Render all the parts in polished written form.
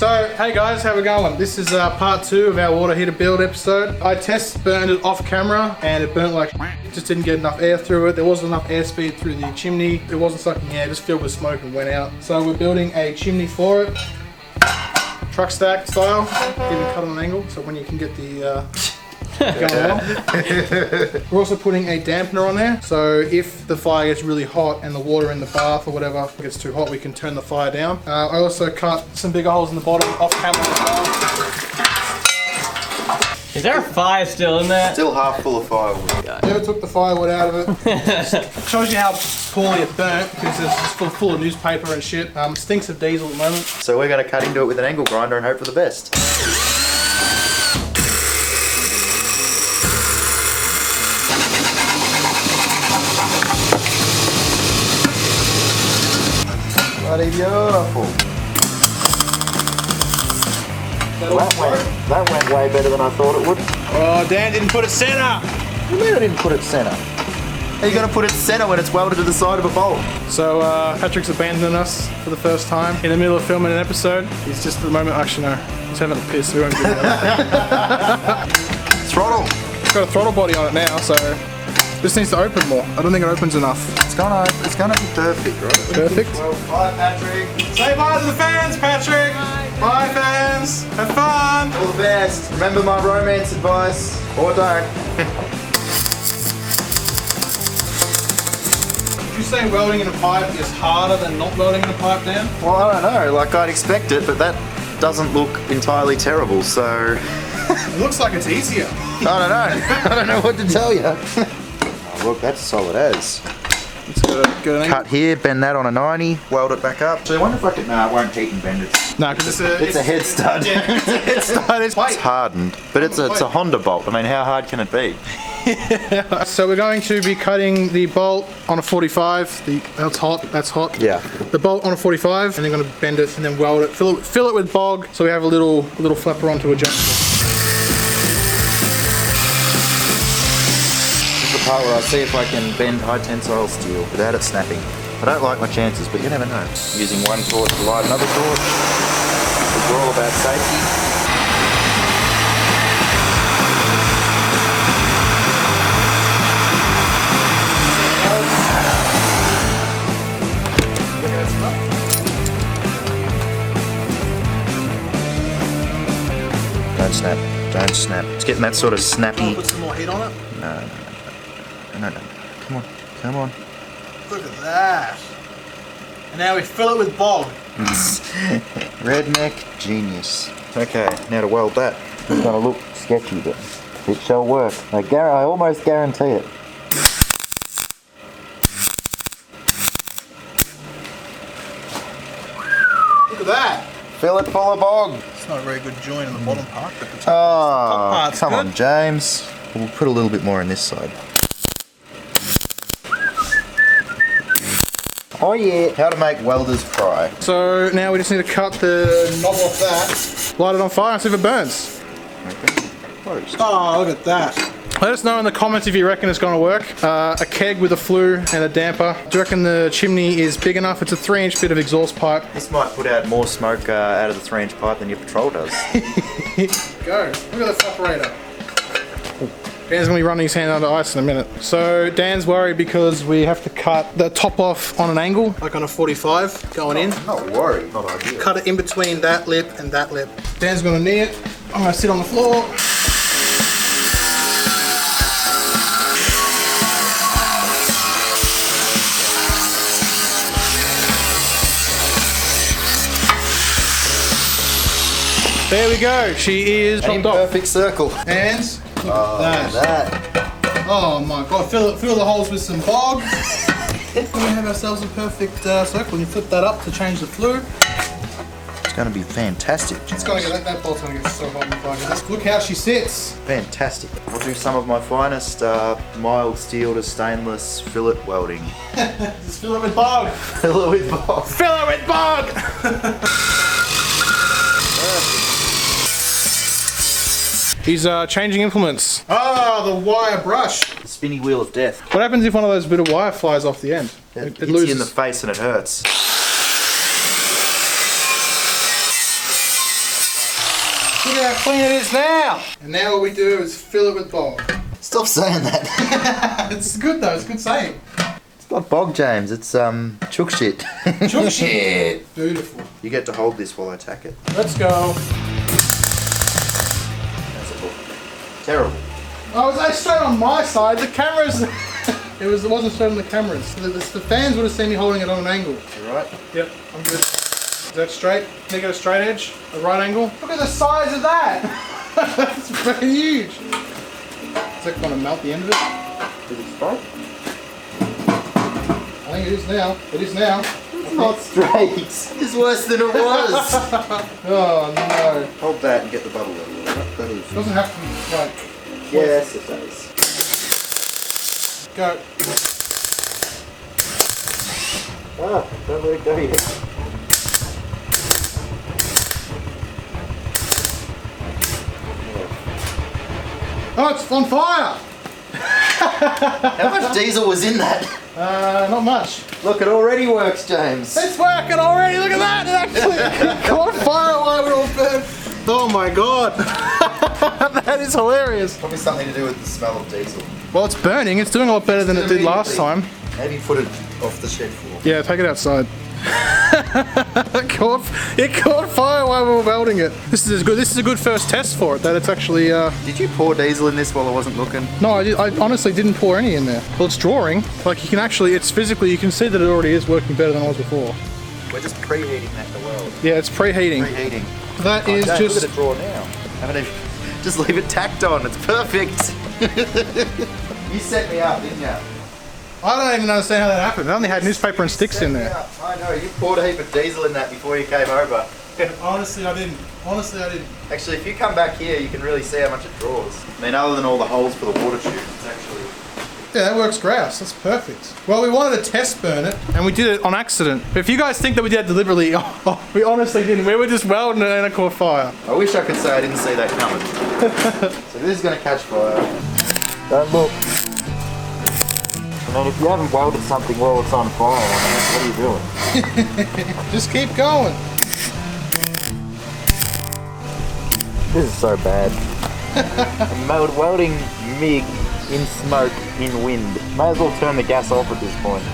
So, hey guys, how we going? This is part 2 of our water heater build episode. I burned it off camera and it burnt like just didn't get enough air through it. There wasn't enough airspeed through the chimney. It wasn't sucking air, just filled with smoke and went out. So we're building a chimney for it. Truck stack style, even cut on an angle so when you can get the going along. We're also putting a dampener on there, so if the fire gets really hot and the water in the bath or whatever gets too hot, we can turn the fire down. I also cut some bigger holes in the bottom off camera as well. Is there a fire still in there? Still half full of firewood. Never took the firewood out of it. Shows you how poorly it burnt because it's full of newspaper and shit. Stinks of diesel at the moment. So we're going to cut into it with an angle grinder and hope for the best. Bloody beautiful. That went way better than I thought it would. Oh, Dan didn't put it center. What do you mean I didn't put it center? How are you going to put it center when it's welded to the side of a bolt? So Patrick's abandoning us for the first time in the middle of filming an episode. He's just at the moment, actually no, he's having a piss. We won't do that. Throttle. It's got a throttle body on it now, so this needs to open more. I don't think it opens enough. It's gonna be perfect, right? Perfect. Well, bye, Patrick. Say bye to the fans, Patrick. Bye, fans. Have fun. All the best. Remember my romance advice, or don't. Would you say welding in a pipe is harder than not welding in a pipe, Dan? Well, I don't know. Like, I'd expect it, but that doesn't look entirely terrible, so... It looks like it's easier. I don't know. I don't know what to tell you. Oh, look, that's solid as. Let's get an angle. Cut here, bend that on a 90, weld it back up. So I wonder if I can... Nah, it won't heat and bend it. No, because It's a head stud. Yeah, it's a head stud. It's hardened, but it's a Honda bolt. I mean, how hard can it be? So we're going to be cutting the bolt on a 45. That's hot. Yeah. The bolt on a 45, and then going to bend it and then weld it. Fill it with bog, so we have a little flapper on to adjust. This is the part where I see if I can bend high tensile steel without it snapping. I don't like my chances, but you never know. Using one torch to light another torch. We're all about safety. Don't snap. It's getting that sort of snappy. Put some more heat on it. No. Come on. Look at that. And now we fill it with bog. Redneck genius. Okay, now to weld that. It's gonna look sketchy, but it shall work. I almost guarantee it. Look at that. Fill it full of bog. It's not a very good joint in the bottom part, but the top part's come good. on, James. We'll put a little bit more on this side. Oh yeah. How to make welders cry. So now we just need to cut the knob off that, light it on fire and see if it burns. Okay. Closed. Oh, look at that. Let us know in the comments if you reckon it's going to work. A keg with a flue and a damper. Do you reckon the chimney is big enough? It's a 3-inch bit of exhaust pipe. This might put out more smoke out of the 3-inch pipe than your patrol does. Go. Look at the separator. Dan's going to be running his hand under ice in a minute. So Dan's worried because we have to cut the top off on an angle, like on a 45 going in. Not worried, not ideal. Cut it in between that lip and that lip. Dan's going to knee it. I'm going to sit on the floor. There we go. She is chopped off. Perfect circle. And look at that. Oh my god. Fill the holes with some bog. We have ourselves a perfect circle. You flip that up to change the flue. It's going to be fantastic. It's going to get that bolt's going to get so hot and fire. Look how she sits. Fantastic. I'll do some of my finest mild steel to stainless fillet welding. Just fill it with bog. Fill it with bog. Fill it with bog. He's changing implements. Ah, the wire brush. The spinny wheel of death. What happens if one of those bit of wire flies off the end? It hits you in the face and it hurts. Look at how clean it is now. And now what we do is fill it with bog. Stop saying that. It's good though, it's a good saying. It's not bog, James. It's chook shit. Chook shit. Beautiful. You get to hold this while I tack it. Let's go. That's a book. Terrible. Oh, it was actually straight on my side. The cameras. It wasn't straight on the cameras. The fans would have seen me holding it on an angle. You right? Yep, I'm good. Is that straight? Can you get a straight edge? A right angle? Look at the size of that! That's very huge. Is that going to melt the end of it? Is it straight? I think it is now. It is now. It's not straight. It's worse than it was. Oh no. Hold that and get the bubble level. That is. It doesn't have to be like. Yes, it does. Go. Ah, don't let it go yet. Oh, it's on fire! How much diesel was in that? Not much. Look, it already works, James. It's working already, look at that! It actually caught fire while we were all burnt. Oh my god! That is hilarious. Probably something to do with the smell of diesel. Well, it's burning. It's doing a lot better than it did last time. Maybe put it off the shed floor. Yeah, take it outside. It caught fire while we were welding it. This is a good first test for it. That it's actually. Did you pour diesel in this while I wasn't looking? No, I honestly didn't pour any in there. Well, it's drawing. Like you can actually, it's physically, you can see that it already is working better than it was before. We're just preheating that to weld. Yeah, it's preheating. Preheating. That is James, just. look at it draw now. Haven't even, just leave it tacked on. It's perfect. You set me up, didn't you? I don't even understand how that happened. I only had newspaper and sticks in there. I know, you poured a heap of diesel in that before you came over. Honestly, I didn't. Actually, if you come back here, you can really see how much it draws. I mean, other than all the holes for the water tubes, it's actually... Yeah, that works grouse. That's perfect. Well, we wanted to test burn it, and we did it on accident. But if you guys think that we did it deliberately, we honestly didn't. We were just welding it and it caught fire. I wish I could say I didn't see that coming. So this is going to catch fire. Don't look. I mean, if you haven't welded something while it's on fire, what are you doing? Just keep going. This is so bad. I'm welding MIG in smoke, in wind. May as well turn the gas off at this point.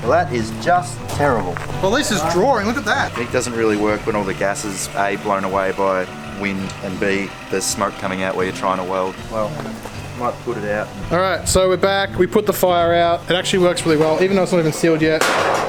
Well, that is just terrible. Well, this is drawing. Look at that. MIG doesn't really work when all the gas is A, blown away by wind, and B, there's smoke coming out where you're trying to weld. Well, might put it out. Alright, so we're back. We put the fire out. It actually works really well, even though it's not even sealed yet.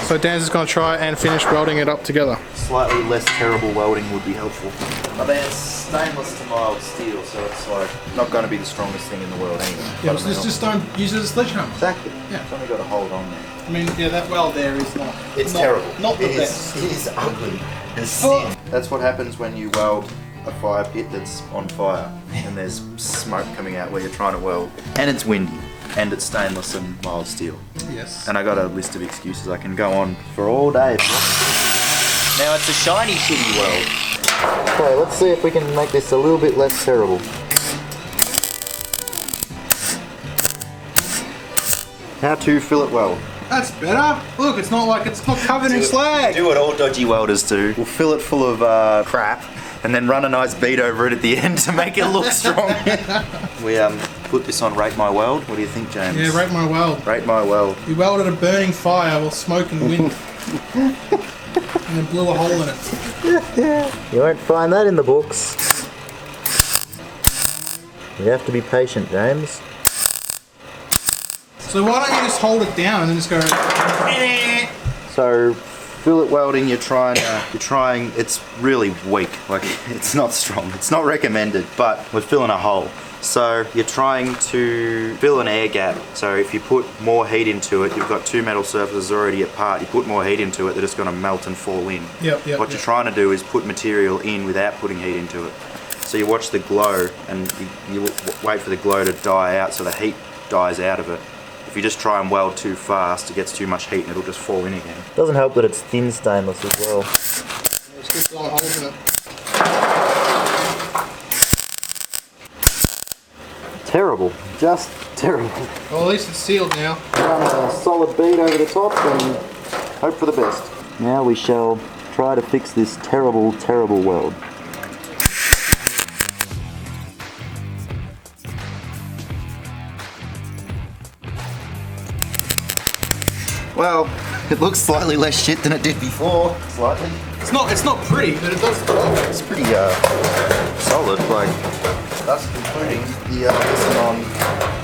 So Dan's is going to try and finish welding it up together. Slightly less terrible welding would be helpful. I mean, it's stainless to mild steel, so it's like not going to be the strongest thing in the world anyway. Yeah, just don't use it as a sledgehammer. Exactly. Yeah. It's only got a hold on there. I mean, yeah, that weld there is not... It's terrible. Not the best. It is ugly as sin. That's what happens when you weld a fire pit that's on fire and there's smoke coming out where you're trying to weld. And it's windy. And it's stainless and mild steel. Yes. And I got a list of excuses I can go on for all day. Now it's a shiny shitty weld. Okay, let's see if we can make this a little bit less terrible. How to fillet weld. That's better. Look, it's not like it's not covered in slag. Do what all dodgy welders do. We'll fill it full of crap and then run a nice bead over it at the end to make it look strong. We put this on Rate My Weld. What do you think, James? Yeah, rate my weld. Rate My Weld. We welded a burning fire while smoke and wind. And then blew a hole in it. You won't find that in the books. You have to be patient, James. So why don't you just hold it down and then just go... So, fillet welding, you're trying, it's really weak. Like, it's not strong. It's not recommended, but we're filling a hole. So, you're trying to fill an air gap. So, if you put more heat into it, you've got two metal surfaces already apart. You put more heat into it, they're just going to melt and fall in. Yep. What you're trying to do is put material in without putting heat into it. So, you watch the glow and you wait for the glow to die out so the heat dies out of it. If you just try and weld too fast, it gets too much heat and it'll just fall in again. Doesn't help that it's thin stainless as well. Just keep blowing holes in it. Terrible. Just terrible. Well, at least it's sealed now. Run a solid bead over the top and hope for the best. Now we shall try to fix this terrible, terrible weld. Well, it looks slightly less shit than it did before. Slightly. It's not pretty, but it does the job. It's pretty solid. Like that's including the lesson on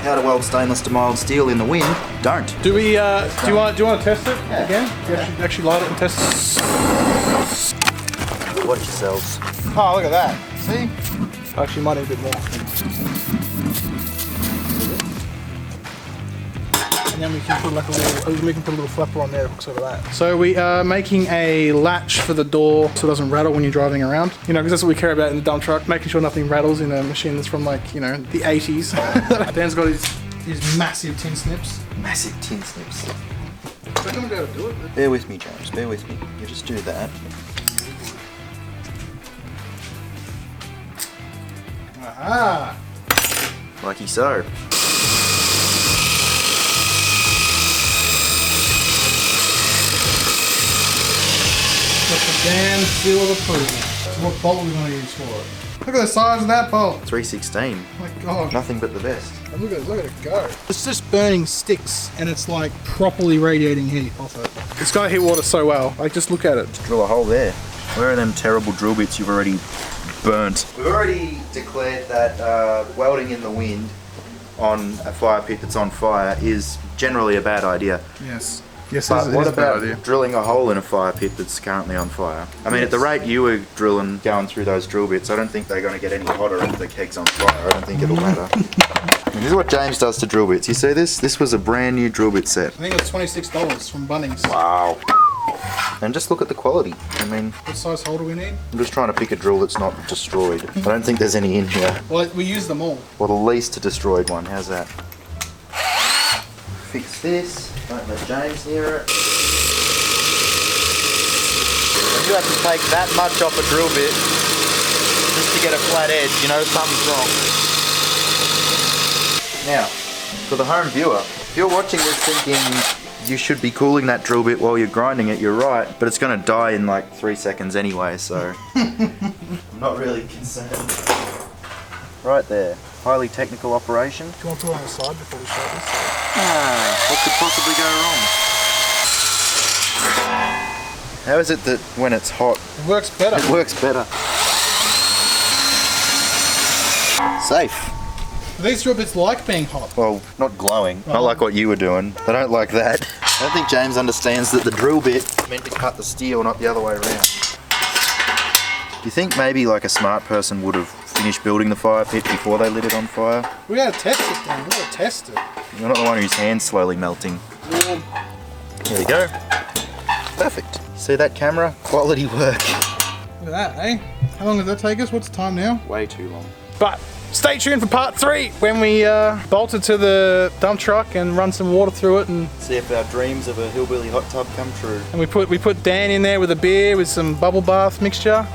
how to weld stainless to mild steel in the wind. Don't. Do we? Do you want to test it again? You actually light it and test it. Watch yourselves. Oh, look at that. See? Actually, might need a bit more. And then we can put like a little flapper on there that looks like that. So we are making a latch for the door so it doesn't rattle when you're driving around. You know, because that's what we care about in the dump truck, making sure nothing rattles in a machine that's from like, you know, the 80s. Dan's got these massive tin snips. Massive tin snips. I'm gonna be able to do it. Bear with me, James. Bear with me. You just do that. Aha! Likey so. Got the Dan seal of approval. So what bolt are we going to use for it? Look at the size of that bolt. 316. Oh my god. Nothing but the best. And look at it go. It's just burning sticks and it's like properly radiating heat off it. It's going to heat water so well. Like just look at it. Drill a hole there. Where are them terrible drill bits you've already burnt? We've already declared that welding in the wind on a fire pit that's on fire is generally a bad idea. Yes. Yes, But it is what a bad about idea. drilling a hole in a fire pit that's currently on fire? I mean, at the rate you were drilling, going through those drill bits, I don't think they're going to get any hotter if the keg's on fire. I don't think it'll matter. And this is what James does to drill bits. You see this? This was a brand new drill bit set. I think it was $26 from Bunnings. Wow. And just look at the quality. I mean, What size hole do we need? I'm just trying to pick a drill that's not destroyed. I don't think there's any in here. Well, we use them all. Well, the least destroyed one. How's that? Fix this. Don't let James near it. When you have to take that much off a drill bit just to get a flat edge, you know something's wrong. Now, for the home viewer, if you're watching this thinking you should be cooling that drill bit while you're grinding it, you're right, but it's going to die in like 3 seconds anyway, so I'm not really concerned. Right there, highly technical operation. Do you want to put it on the side before we start this? What could possibly go wrong? How is it that when it's hot, It works better. it works better? Safe. These drill bits like being hot. Well, not glowing. Not like what you were doing. I don't like that. I don't think James understands that the drill bit is meant to cut the steel, not the other way around. Do you think maybe like a smart person would have finished building the fire pit before they lit it on fire? We gotta test it, Dan. We gotta test it. You're not the one whose hand's slowly melting. Warm. Here we go. Perfect. See that camera? Quality work. Look at that, eh? How long does that take us? What's the time now? Way too long. But stay tuned for part 3 when we bolt it to the dump truck and run some water through it, and See if our dreams of a hillbilly hot tub come true. we put Dan in there with a beer with some bubble bath mixture.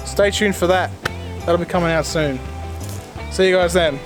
Stay tuned for that. That'll be coming out soon. See you guys then.